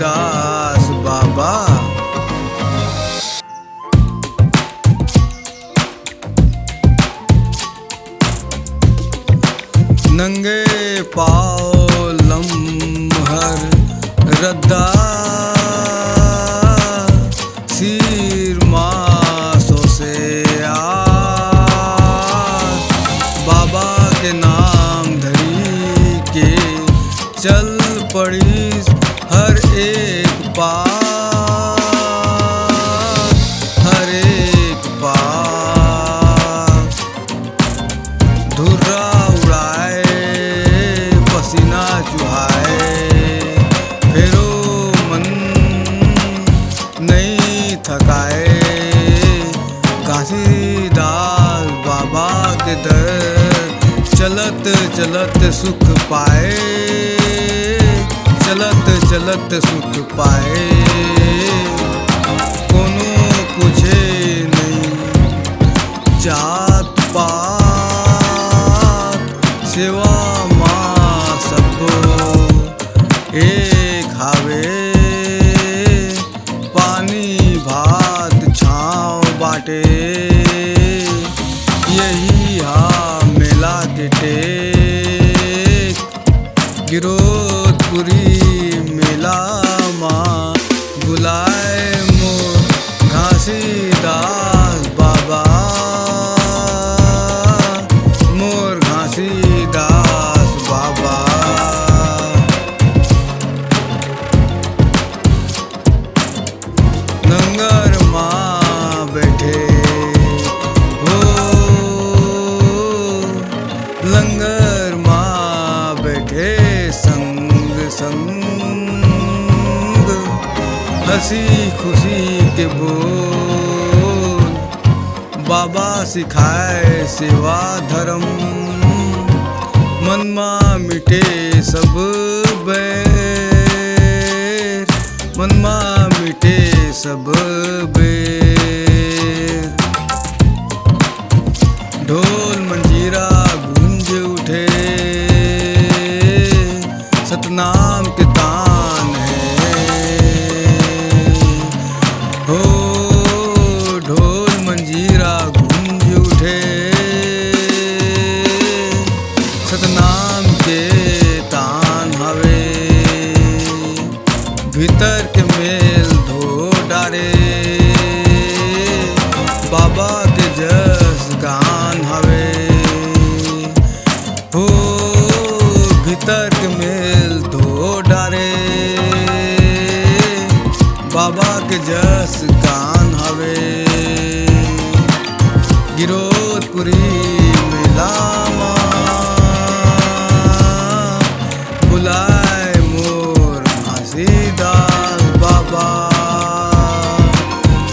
दास बाबा। नंगे पाँव लम्हर रद्दा सिर मासों से बाबा के नाम धरी के चल पड़ी हर एक पास, हर एक पास। धुर्रा उड़ाए पसीना चुहाए, फेरो मन नहीं थकाए। घासीदास बाबा के दर चलत चलत सुख पाए, चलत चलत सुख पाए। कोनो पूछे नहीं जात पात, सेवा माँ सबको एक हावे। पानी भात छाँव बाटे, यही हा मेला के टेक। गिरोधपुरी मेला माँ बुलाए मोर घासीदास बाबा, मोर घासीदास बाबा। लंगर माँ बैठे हो, लंगर माँ बैठे संग संग। हंसी खुशी के बोल बाबा सिखाए सेवा धर्म। मनमा मिटे सब बैर, मनमा मिटे सब बैर। ढोल मंजीरा गूंज उठे, सतनाम के तान है हो। ढोल मंजीरा गूंज उठे, सतनाम के तान हवे। भीतर के मेल धो डारे, बाबा के जस गान हवे हो। भीतर के मेल धो डारे, बाबा के जस गान हवे। गिरोधपुरी मेला माँ बुलाए मोर घासीदास बाबा।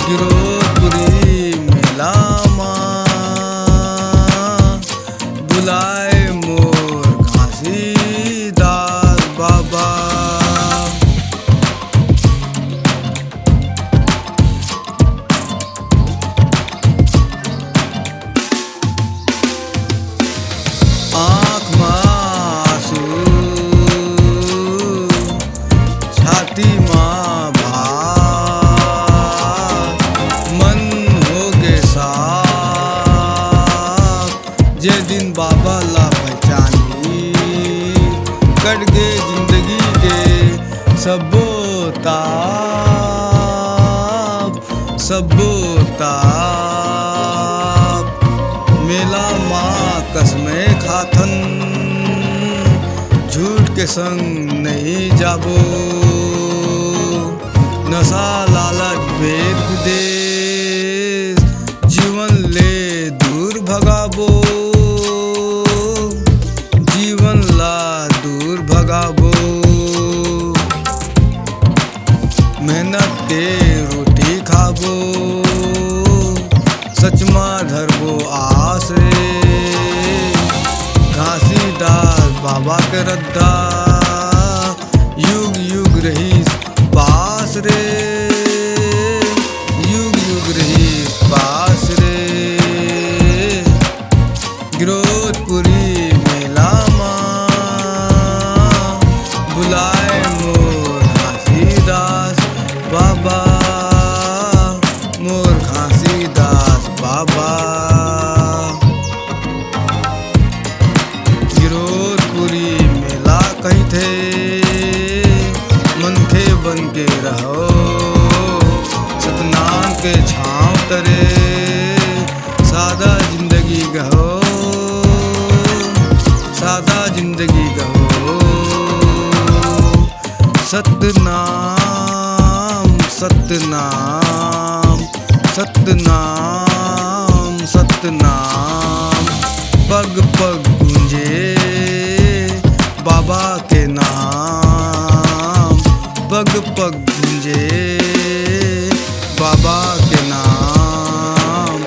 गिरोधपुरी मेला माँ बुलाए मोर घासीदास बाबा। आँख में आंसू, छाती में भार, मन होगे साफ। जे दिन बाबा ला पहचानी, कट गए जिंदगी के सबो ताप, सबो ताप। मेला माँ कसमें खाथन, झूठ के संग नहीं जाबो। नशा लालच भेद विदेश, जीवन ले दूर भगाबो। जीवन ला दूर भगाबो। मेहनत के रोटी खाबो, सच माँ धरबो आस रे। घासीदास बाबा के रद्दा, युग युग रही पास रे। युग युग रही पास रे। गिरोधपुरी मेला माँ बुलाए मोर घासीदास। कहीं थे मनखे बन के रहो, सतनाम के छाँव तरे सादा जिंदगी गहो, सादा जिंदगी गहो। सतनाम सतनाम सतनाम सतनाम, पग पग गूंजे बाबा के नाम, पग पग गूंजे बाबा के नाम।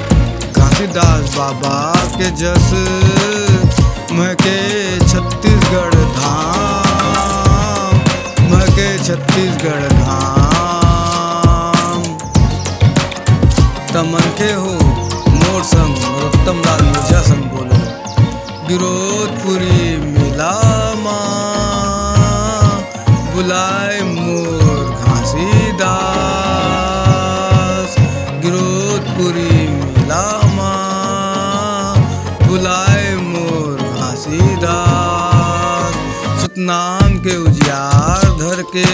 घासीदास बाबा के जस महके छत्तीसगढ़ धाम, महके छत्तीसगढ़ धाम। तमनखे हो मोर संग नरोत्तम लाल मिर्जा संग बोलो, गिरोधपुरी मिला माँ बुलाए मोर घासीदास, गिरोधपुरी मिला माँ बुलाए मोर घासीदास। सतनाम के उजियार धर के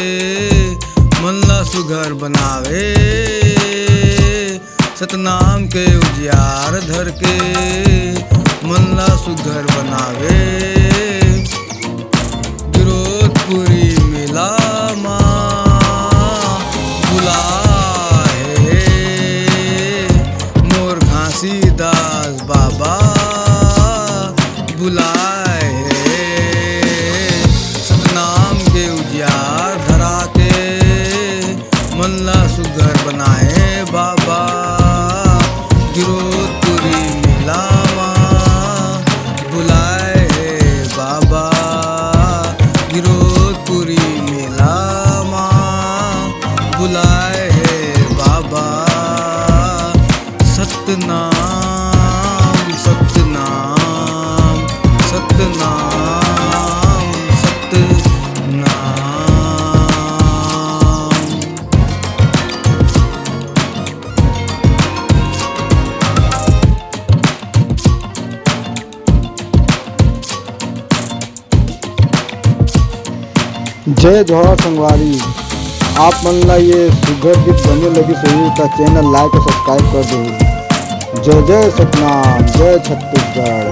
मल्ला सुघर बनावे, सतनाम के उजियार धर के मल्ला सुघर बनावे। गिरोधपुरी मिला माँ बुलाए मोर घासीदास बाबा बुलाए। सतनाम के उजियार धरा के मल्ला सुघर बनाए बाबा, गिरोधपुरी मिला माँ बुलाए बाबा, गिरोधपुरी मिला माँ बुलाए बाबा। सतनाम सतनाम सतनाम सतनाम। जय जोहार संगवारी, आप मन ला ये सुघर गीत बने लगी सही तो चैनल लाइक और सब्सक्राइब कर दे। जय जय सतनाम, जय छत्तीसगढ़।